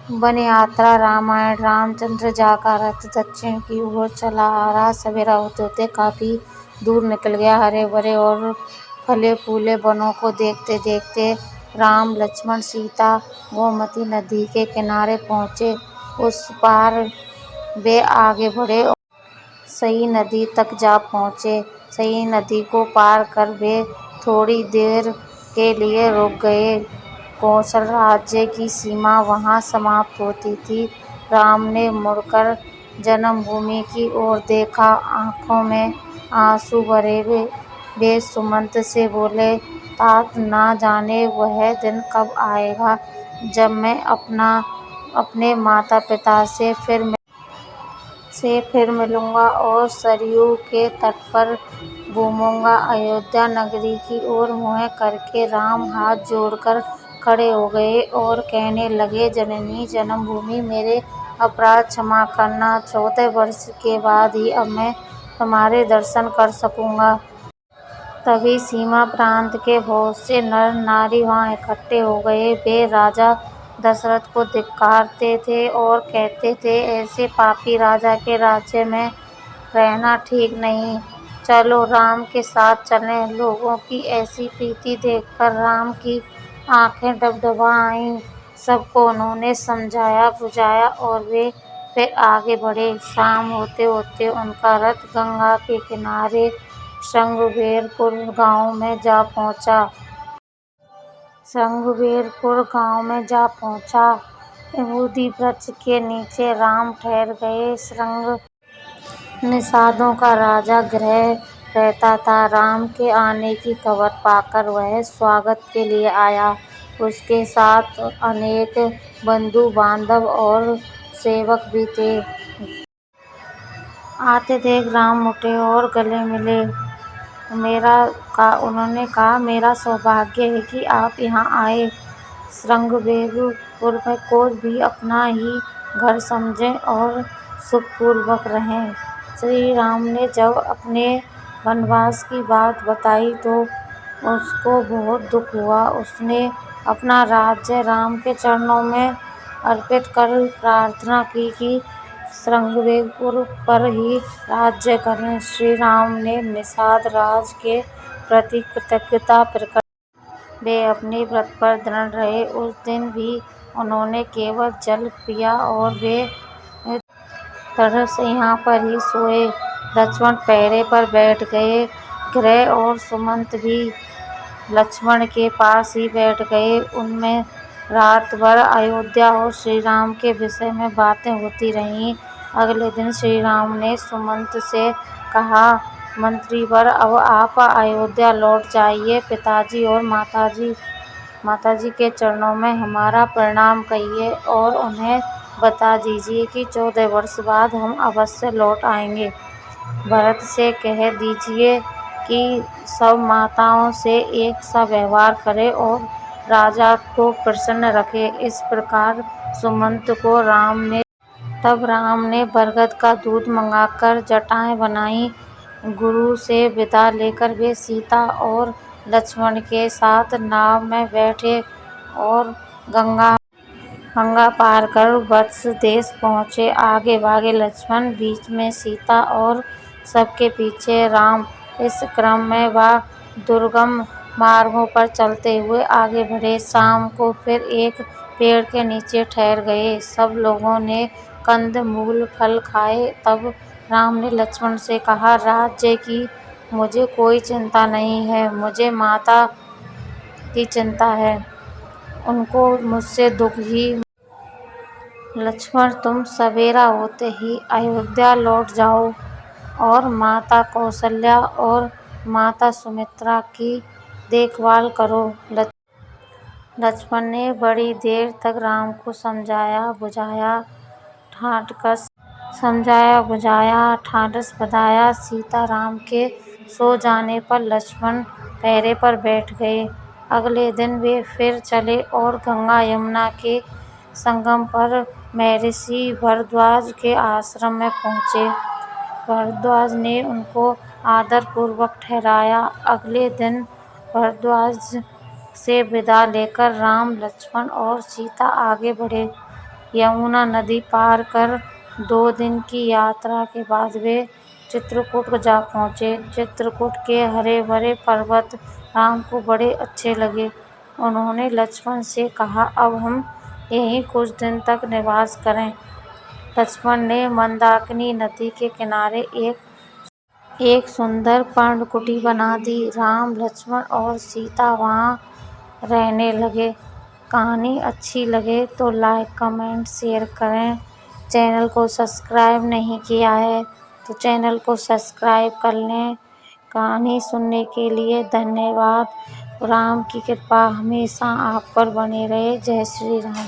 One यात्रा रामायण। रामचंद्र जा का रथ दक्षिण की ओर चला आ रहा। सवेरा होते होते काफी दूर निकल गया। हरे भरे और फले फूले वनों को देखते देखते राम लक्ष्मण सीता गोमती नदी के किनारे पहुंचे। उस पार वे आगे बढ़े और सई नदी तक जा पहुंचे। सई नदी को पार कर वे थोड़ी देर के लिए रुक गए। कौशल राज्य की सीमा वहां समाप्त होती थी। राम ने मुड़कर जन्मभूमि की ओर देखा। आंखों में आंसू भरे वे सुमंत से बोले, तात, ना जाने वह दिन कब आएगा जब मैं अपने माता पिता से फिर मिलूंगा और सरयू के तट पर घूमूंगा। अयोध्या नगरी की ओर मुंह करके राम हाथ जोड़कर खड़े हो गए और कहने लगे, जननी जन्मभूमि, मेरे अपराध क्षमा करना। 14 वर्ष के बाद ही अब मैं तुम्हारे दर्शन कर सकूंगा। तभी सीमा प्रांत के बहुत से नर नारी वहां इकट्ठे हो गए। वे राजा दशरथ को धिक्कारते थे और कहते थे, ऐसे पापी राजा के राज्य में रहना ठीक नहीं। चलो राम के साथ चलें। लोगों की ऐसी प्रीति देखकर राम की आंखें डबडबा आईं। सबको उन्होंने समझाया बुझाया और वे फिर आगे बढ़े। शाम होते होते उनका रथ गंगा के किनारे श्रृंगबेरपुर गांव में जा पहुंचा। इमली वृक्ष के नीचे राम ठहर गए। श्रृंग निषादों का राजा गृह रहता था। राम के आने की खबर पाकर वह स्वागत के लिए आया। उसके साथ अनेक बंधु बांधव और सेवक भी थे। आते देख राम उठे और गले मिले। उन्होंने कहा, मेरा सौभाग्य है कि आप यहाँ आए। श्रृंगबेरपुर को भी अपना ही घर समझें और सुखपूर्वक रहें। श्री राम ने जब अपने वनवास की बात बताई तो उसको बहुत दुख हुआ। उसने अपना राज्य राम के चरणों में अर्पित कर प्रार्थना की कि श्रृंगबेरपुर पर ही राज्य करें। श्री राम ने निषाद राज के प्रति कृतज्ञता प्रकट की। वे अपने व्रत पर दृढ़ रहे। उस दिन भी उन्होंने केवल जल पिया और वे तरह से यहाँ पर ही सोए। लक्ष्मण पहरे पर बैठ गए। गृह और सुमंत भी लक्ष्मण के पास ही बैठ गए। उनमें रात भर अयोध्या और श्री राम के विषय में बातें होती रहीं। अगले दिन श्री राम ने सुमंत से कहा, मंत्रीवर, अब आप अयोध्या लौट जाइए। पिताजी और माताजी के चरणों में हमारा प्रणाम कहिए और उन्हें बता दीजिए कि 14 वर्ष बाद हम अवश्य लौट आएंगे। भरत से कह दीजिए कि सब माताओं से एक सा व्यवहार करे और राजा को प्रसन्न रखे। इस प्रकार सुमंत को तब राम ने बरगद का दूध मंगाकर जटाएं बनाई। गुरु से विदा लेकर वे सीता और लक्ष्मण के साथ नाव में बैठे और गंगा पार कर वत्स देश पहुँचे। आगे भागे लक्ष्मण, बीच में सीता और सबके पीछे राम। इस क्रम में वह दुर्गम मार्गों पर चलते हुए आगे बढ़े। शाम को फिर एक पेड़ के नीचे ठहर गए। सब लोगों ने कंद मूल फल खाए। तब राम ने लक्ष्मण से कहा, राज्य की मुझे कोई चिंता नहीं है, मुझे माता की चिंता है, उनको मुझसे दुख ही। लक्ष्मण, तुम सवेरा होते ही अयोध्या लौट जाओ और माता कौशल्या और माता सुमित्रा की देखभाल करो। लक्ष्मण ने बड़ी देर तक राम को समझाया बुझाया, ढांढस बंधाया। सीताराम के सो जाने पर लक्ष्मण पहरे पर बैठ गए। अगले दिन वे फिर चले और गंगा यमुना के संगम पर महर्षि भरद्वाज के आश्रम में पहुँचे। भरद्वाज ने उनको आदरपूर्वक ठहराया। अगले दिन भरद्वाज से विदा लेकर राम, लक्ष्मण और सीता आगे बढ़े। यमुना नदी पार कर 2 दिन की यात्रा के बाद वे चित्रकूट जा पहुँचे। चित्रकूट के हरे-भरे पर्वत राम को बड़े अच्छे लगे। उन्होंने लक्ष्मण से कहा, अब हम यहीं कुछ दिन तक निवास करें। लक्ष्मण ने मंदाकिनी नदी के किनारे एक सुंदर पर्णकुटी बना दी। राम, लक्ष्मण और सीता वहाँ रहने लगे। कहानी अच्छी लगे तो लाइक, कमेंट, शेयर करें। चैनल को सब्सक्राइब नहीं किया है तो चैनल को सब्सक्राइब कर लें। कहानी सुनने के लिए धन्यवाद। राम की कृपा हमेशा आप पर बनी रहे। जय श्री राम।